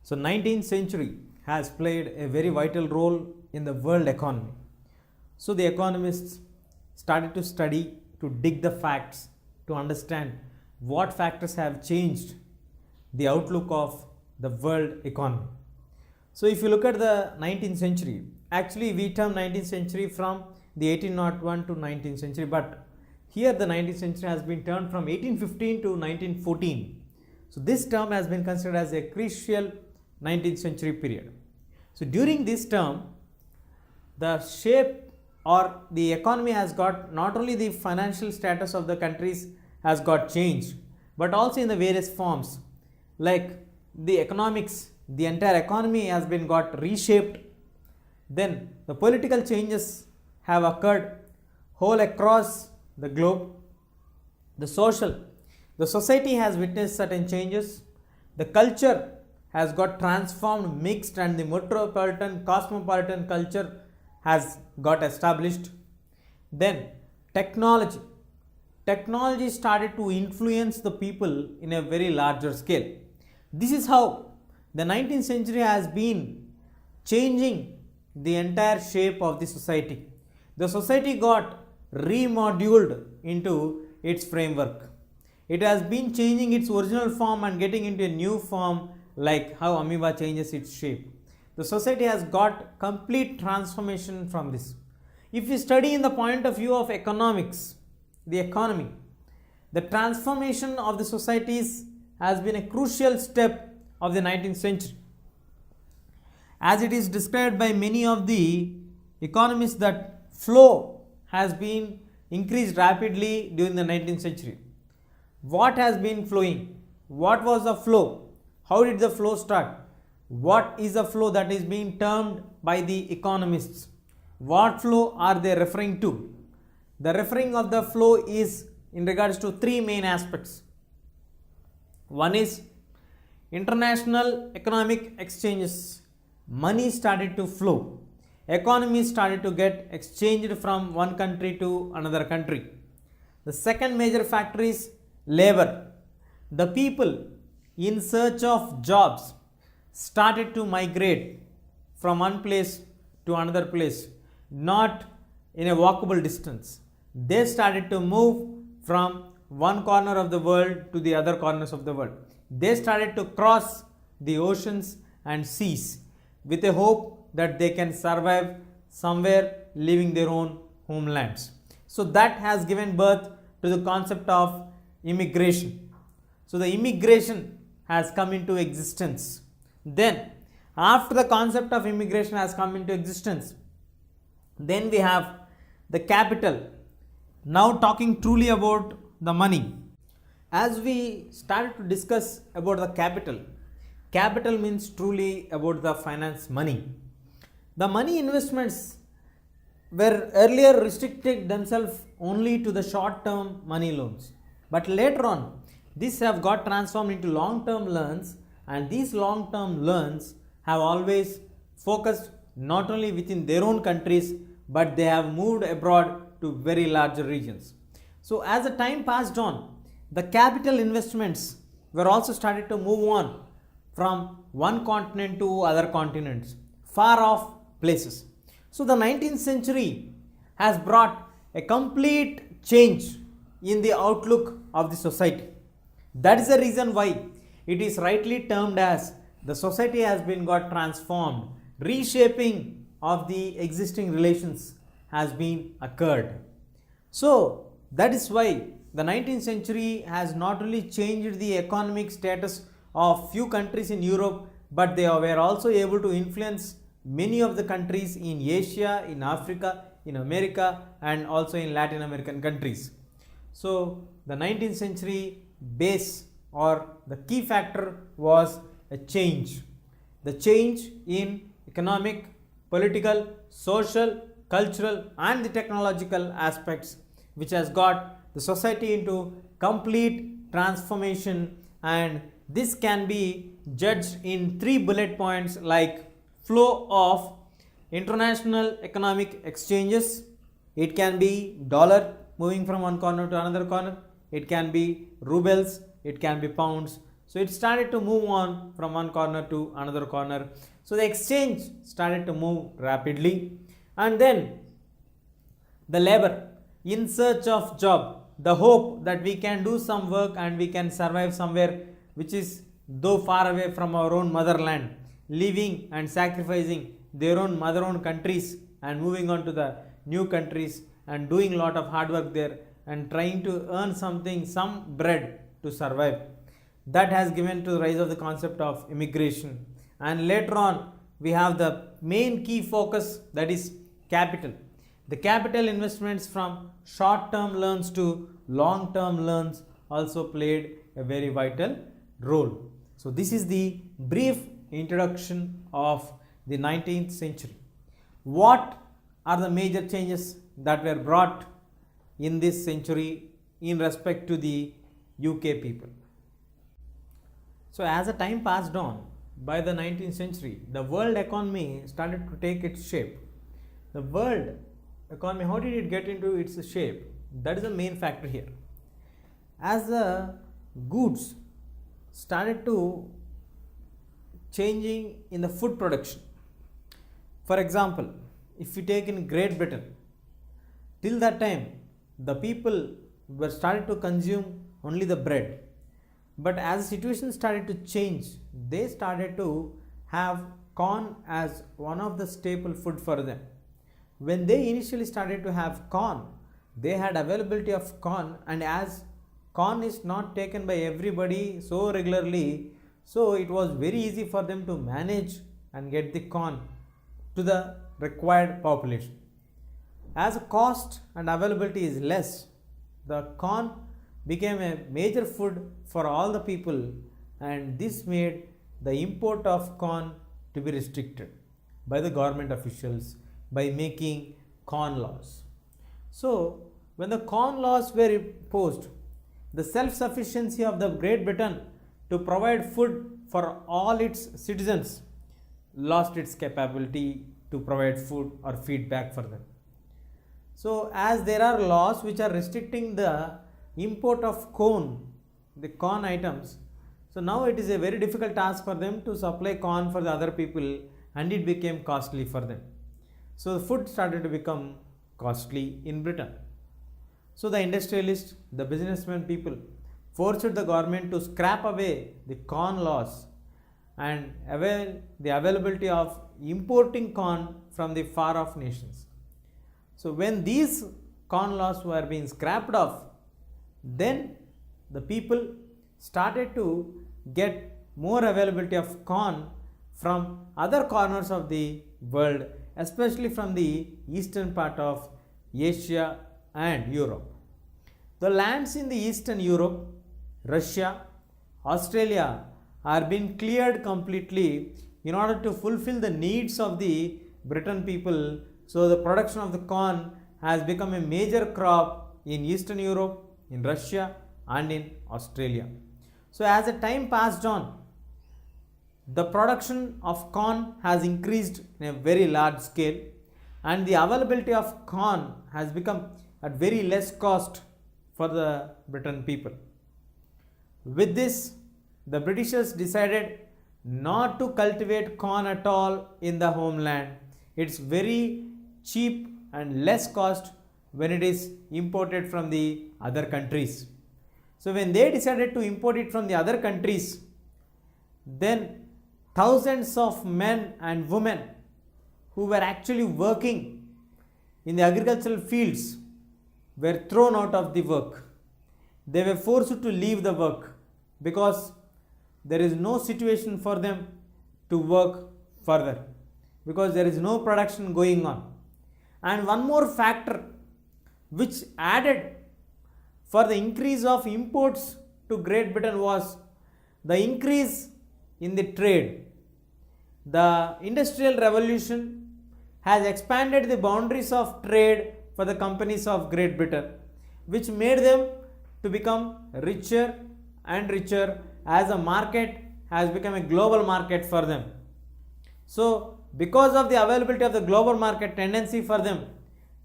So 19th century has played a very vital role in the world economy. So the economists started to study, to dig the facts, to understand what factors have changed the outlook of the world economy. So if you look at the 19th century, actually we term 19th century from the 1801 to 19th century, but here the 19th century has been termed from 1815 to 1914. So this term has been considered as a crucial 19th century period. So during this term, the shape or the economy has got, not only the financial status of the countries has got changed, but also in the various forms, like the economics, the entire economy has been got reshaped. Then the political changes have occurred whole across the globe. The society has witnessed certain changes. The culture has got transformed, mixed, and the metropolitan, cosmopolitan culture has got established. Then technology started to influence the people in a very larger scale. This is how the 19th century has been changing the entire shape of the society. The society got remoduled into its framework. It has been changing its original form and getting into a new form, like how amoeba changes its shape. The society has got complete transformation from this. If we study in the point of view of economics, the economy, the transformation of the societies has been a crucial step of the 19th century. As it is described by many of the economists, that flow has been increased rapidly during the 19th century. What has been flowing? What was the flow? How did the flow start? What is the flow that is being termed by the economists? What flow are they referring to? The referring of the flow is in regards to three main aspects. One is international economic exchanges. Money started to flow. Economy started to get exchanged from one country to another country. The second major factor is labor. The people in search of jobs started to migrate from one place to another place, not in a walkable distance. They started to move from one corner of the world to the other corners of the world. They started to cross the oceans and seas with a hope that they can survive somewhere, leaving their own homelands. So that has given birth to the concept of immigration. So the immigration has come into existence. Then after the concept of immigration has come into existence, then we have the capital. Now talking truly about the money. As we started to discuss about the capital means truly about the finance, money. The money investments were earlier restricted themselves only to the short-term money loans. But later on, these have got transformed into long-term loans, and these long-term loans have always focused not only within their own countries, but they have moved abroad to very larger regions. So as the time passed on, the capital investments were also started to move on from one continent to other continents, far off places. So the 19th century has brought a complete change in the outlook of the society. That is the reason why it is rightly termed as the society has been got transformed. Reshaping of the existing relations has been occurred. So that is why the 19th century has not only changed the economic status of few countries in Europe, but they were also able to influence many of the countries in Asia, in Africa, in America, and also in Latin American countries. So the 19th century base or the key factor was a change. The change in economic, political, social, cultural, and the technological aspects, which has got the society into complete transformation, and this can be judged in three bullet points, like flow of international economic exchanges. It can be dollar moving from one corner to another corner. It can be rubles, it can be pounds, So it started to move on from one corner to another corner. So the exchange started to move rapidly, and then the labor in search of job, the hope that we can do some work and we can survive somewhere which is though far away from our own motherland, leaving and sacrificing their own mother own countries and moving on to the new countries and doing a lot of hard work there and trying to earn something, some bread to survive. That has given to the rise of the concept of immigration. And later on we have the main key focus, that is capital. The capital investments from short term loans to long term loans also played a very vital role. So this is the brief introduction of the 19th century. What are the major changes that were brought in this century in respect to the UK people? So as the time passed on, by the 19th century, the world economy started to take its shape. The world economy, how did it get into its shape? That is the main factor here. As the goods started to changing in the food production. For example, if you take in Great Britain, till that time the people were started to consume only the bread. But as the situation started to change, they started to have corn as one of the staple food for them. When they initially started to have corn, they had availability of corn, and as corn is not taken by everybody so regularly, so it was very easy for them to manage and get the corn to the required population. As cost and availability is less, the corn became a major food for all the people, and this made the import of corn to be restricted by the government officials by making corn laws. So when the corn laws were imposed, the self-sufficiency of the Great Britain to provide food for all its citizens lost its capability to provide food or feedback for them. So as there are laws which are restricting the import of corn, the corn items, so now it is a very difficult task for them to supply corn for the other people, and it became costly for them. So the food started to become costly in Britain. So the industrialists, the businessmen people forced the government to scrap away the corn laws and avail the availability of importing corn from the far off nations. So when these corn laws were being scrapped off, then the people started to get more availability of corn from other corners of the world, especially from the eastern part of Asia and Europe. The lands in the eastern Europe, Russia, Australia are being cleared completely in order to fulfill the needs of the Britain people. So the production of the corn has become a major crop in Eastern Europe, in Russia and in Australia. So as the time passed on, the production of corn has increased in a very large scale, and the availability of corn has become at very less cost for the Britain people. With this, the Britishers decided not to cultivate corn at all in the homeland. It's very cheap and less cost when it is imported from the other countries. So when they decided to import it from the other countries, then thousands of men and women who were actually working in the agricultural fields were thrown out of the work. They were forced to leave the work because there is no situation for them to work further, because there is no production going on. And one more factor which added for the increase of imports to Great Britain was the increase in the trade. The Industrial Revolution has expanded the boundaries of trade for the companies of Great Britain, which made them to become richer and richer as a market has become a global market for them. So because of the availability of the global market tendency for them,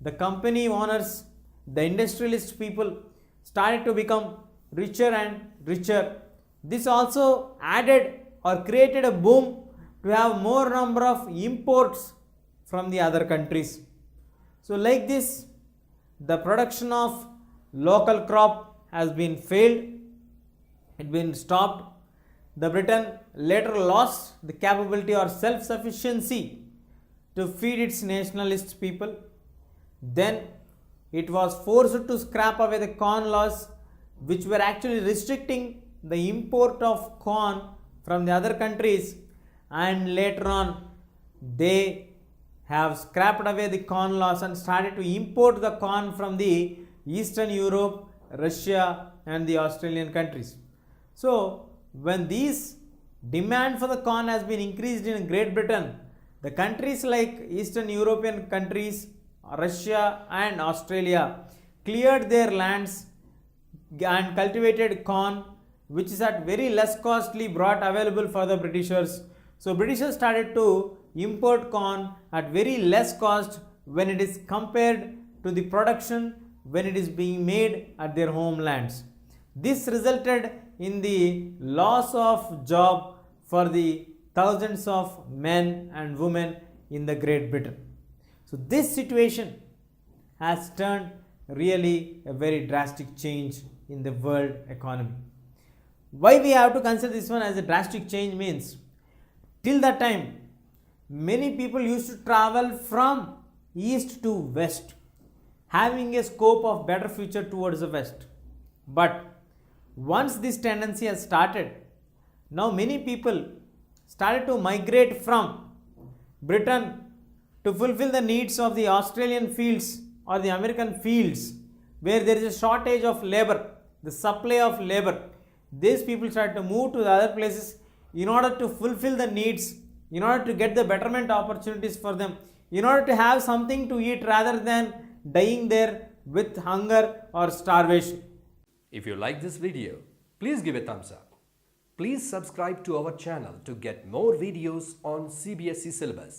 the company owners, the industrialist people started to become richer and richer This also added or created a boom to have more number of imports from the other countries. So like this, the production of local crop has been failed, it been stopped. The Britain later lost the capability or self-sufficiency to feed its nationalist people. Then it was forced to scrap away the corn laws, which were actually restricting the import of corn from the other countries, and later on they have scrapped away the corn laws and started to import the corn from the Eastern Europe, Russia and the Australian countries. So when these demand for the corn has been increased in Great Britain, the countries like Eastern European countries, Russia and Australia cleared their lands and cultivated corn, which is at very less costly brought available for the Britishers. So Britishers started to import corn at very less cost when it is compared to the production when it is being made at their homelands. This resulted in the loss of job for the thousands of men and women in the Great Britain. So this situation has turned really a very drastic change in the world economy. Why we have to consider this one as a drastic change means, till that time many people used to travel from east to west, having a scope of better future towards the west. But once this tendency has started, now many people started to migrate from Britain to fulfill the needs of the Australian fields or the American fields, where there is a shortage of labor, the supply of labor. These people started to move to the other places in order to fulfill the needs, in order to get the betterment opportunities for them, in order to have something to eat rather than dying there with hunger or starvation. If you like this video, please give a thumbs up. Please subscribe to our channel to get more videos on CBSE syllabus.